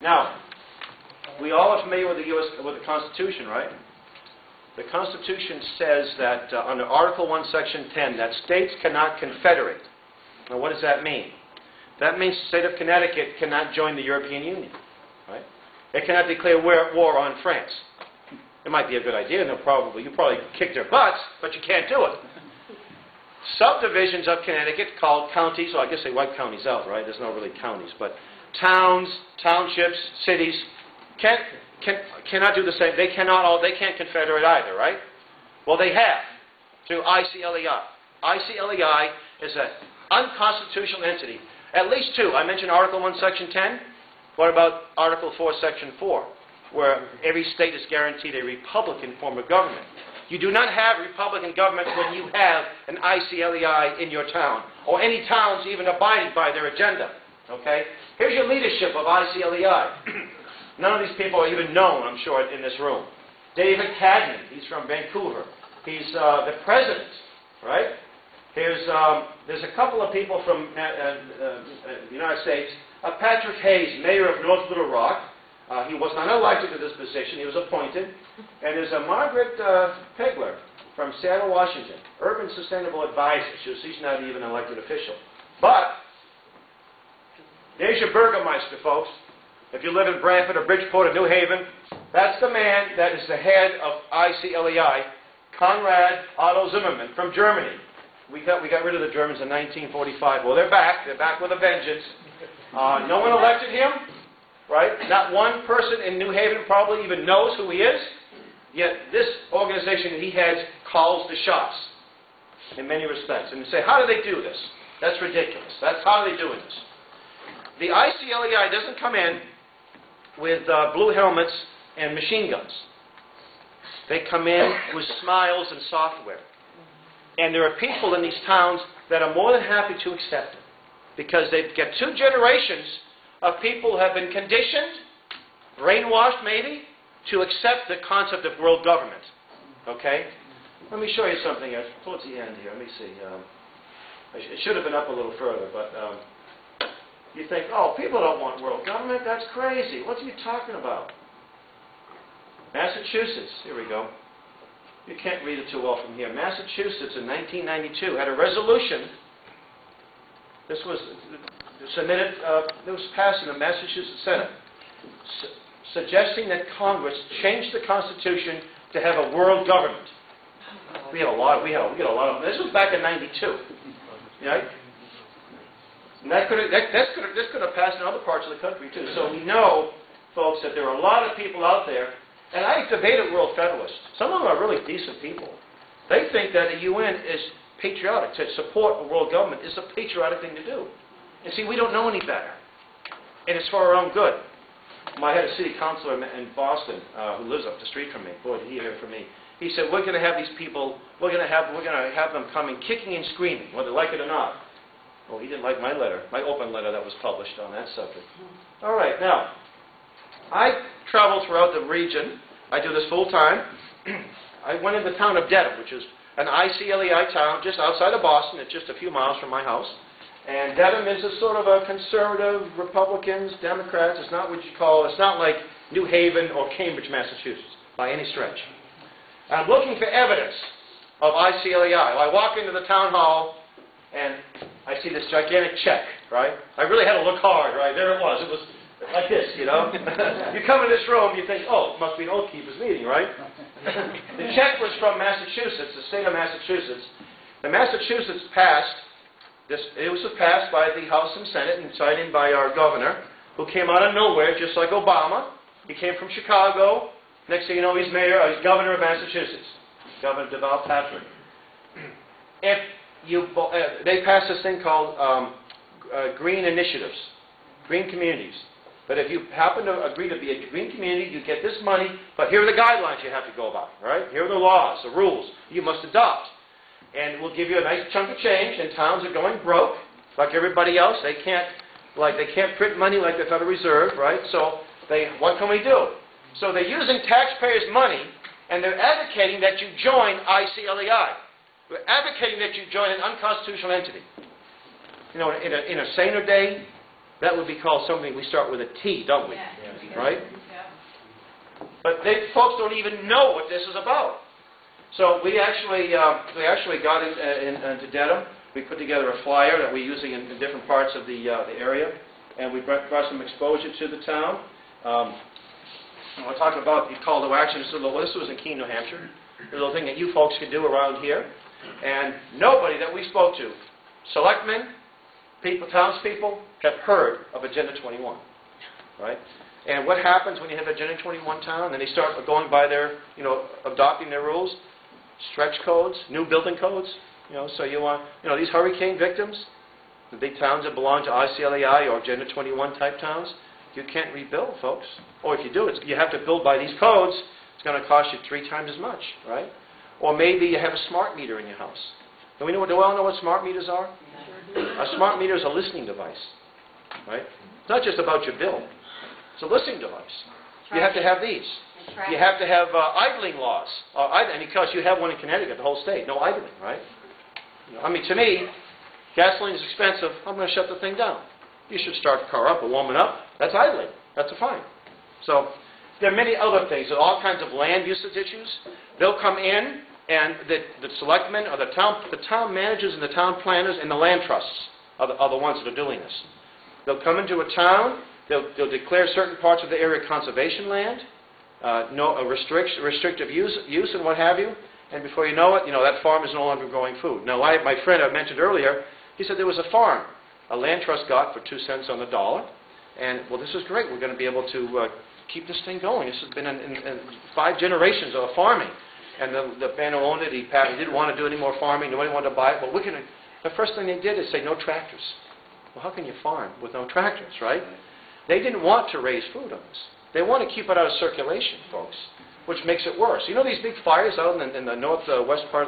Now, we all are familiar with the Constitution, right? The Constitution says that under Article 1, Section 10, that states cannot confederate. Now, what does that mean? That means the state of Connecticut cannot join the European Union, right? It cannot declare war on France. It might be a good idea, and you probably kick their butts, but you can't do it. Subdivisions of Connecticut called counties, well, I guess they wipe counties out, right? There's no really counties, but towns, townships, cities cannot do the same. They can't confederate either, right? Well, they have through ICLEI. ICLEI is an unconstitutional entity. At least two. I mentioned Article 1, Section 10. What about Article 4, Section 4, where every state is guaranteed a Republican form of government? You do not have Republican government when you have an ICLEI in your town, or any towns even abiding by their agenda. Okay? Here's your leadership of ICLEI. None of these people are even known, I'm sure, in this room. David Cadman, he's from Vancouver. He's the president, right? There's a couple of people from the United States. Patrick Hayes, mayor of North Little Rock. He was not elected to this position. He was appointed. And there's a Margaret Pegler from Seattle, Washington, Urban Sustainable Advisor. She's not even an elected official. But there's your Burgermeister, folks. If you live in Brantford or Bridgeport or New Haven, that's the man that is the head of ICLEI, Konrad Otto Zimmermann from Germany. We got rid of the Germans in 1945. Well, they're back. They're back with a vengeance. No one elected him, right? Not one person in New Haven probably even knows who he is. Yet this organization that he heads calls the shots in many respects. And you say, how do they do this? That's ridiculous. How are they doing this? The ICLEI doesn't come in with blue helmets and machine guns. They come in with smiles and software. And there are people in these towns that are more than happy to accept it, because they've got two generations of people who have been conditioned, brainwashed maybe, to accept the concept of world government. Okay? Let me show you something towards the end here. Let me see. It should have been up a little further, but you think, oh, people don't want world government? That's crazy. What are you talking about? Massachusetts. Here we go. You can't read it too well from here. Massachusetts in 1992 had a resolution. This was submitted, it was passed in the Massachusetts Senate, suggesting that Congress change the Constitution to have a world government. We get a lot of them. This was back in 92. Right? And this could have passed in other parts of the country too. So we know, folks, that there are a lot of people out there. And I debated World Federalists. Some of them are really decent people. They think that the UN is patriotic. To support a world government is a patriotic thing to do. And see, we don't know any better. And it's for our own good. I had a city councilor in Boston who lives up the street from me. Boy, did he hear it from me. He said, we're going to have these people, we're going to have them coming kicking and screaming, whether they like it or not. Well, he didn't like my letter, my open letter that was published on that subject. All right, now, I travel throughout the region. I do this full time. I went into the town of Dedham, which is an ICLEI town just outside of Boston. It's just a few miles from my house. And Dedham is a sort of a conservative, Republicans, Democrats. It's not what you call, it's not like New Haven or Cambridge, Massachusetts, by any stretch. I'm looking for evidence of ICLEI. I walk into the town hall, and I see this gigantic check, right? I really had to look hard, right? There it was. It was like this, you know. You come in this room, you think, oh, it must be an Oath Keepers meeting, right? The check was from Massachusetts, the state of Massachusetts. The Massachusetts passed, it was passed by the House and Senate and signed by our governor, who came out of nowhere, just like Obama. He came from Chicago. Next thing you know, he's governor of Massachusetts, Governor Deval Patrick. They passed this thing called green initiatives, green communities. But if you happen to agree to be a green community, you get this money, but here are the guidelines you have to go by, right? Here are the laws, the rules you must adopt. And we'll give you a nice chunk of change, and towns are going broke, like everybody else. They can't print money like the Federal Reserve, right? So what can we do? So they're using taxpayers' money, and they're advocating that you join ICLEI. We're advocating that you join an unconstitutional entity. You know, in a saner day, that would be called something we start with a T, don't we? Yeah. right? But folks don't even know what this is about. So we actually got into Dedham. We put together a flyer that we're using in different parts of the area, and we brought some exposure to the town. We're talking about the call to action. This was in Keene, New Hampshire. A little thing that you folks can do around here. And nobody that we spoke to, selectmen, people, townspeople, have heard of Agenda 21, right? And what happens when you have Agenda 21 town, and they start going by their, adopting their rules, stretch codes, new building codes, so you want, these hurricane victims, the big towns that belong to ICLEI or Agenda 21 type towns, you can't rebuild, folks. Or if you do, you have to build by these codes. It's going to cost you 3 times as much, right? Or maybe you have a smart meter in your house. Do we all know what smart meters are? A smart meter is a listening device, right? It's not just about your bill. It's a listening device. You have to have these. You have to have idling laws. And because you have one in Connecticut, the whole state, no idling, right? To me, gasoline is expensive. I'm going to shut the thing down. You should start the car up or warm it up. That's idling. That's a fine. So there are many other things. There are all kinds of land usage issues. They'll come in, and the selectmen or the town managers and the town planners and the land trusts are the ones that are doing this. They'll come into a town. They'll declare certain parts of the area conservation land, restrictive use and what have you. And before you know it, that farm is no longer growing food. Now, my friend I mentioned earlier, he said there was a farm a land trust got for 2 cents on the dollar. And, well, this is great. We're going to be able to keep this thing going. This has been in 5 generations of farming. And the man who owned it, he didn't want to do any more farming. Nobody wanted to buy it. Well, the first thing they did is say, no tractors. Well, how can you farm with no tractors, right? They didn't want to raise food on this. They want to keep it out of circulation, folks, which makes it worse. These big fires out in the northwest part of the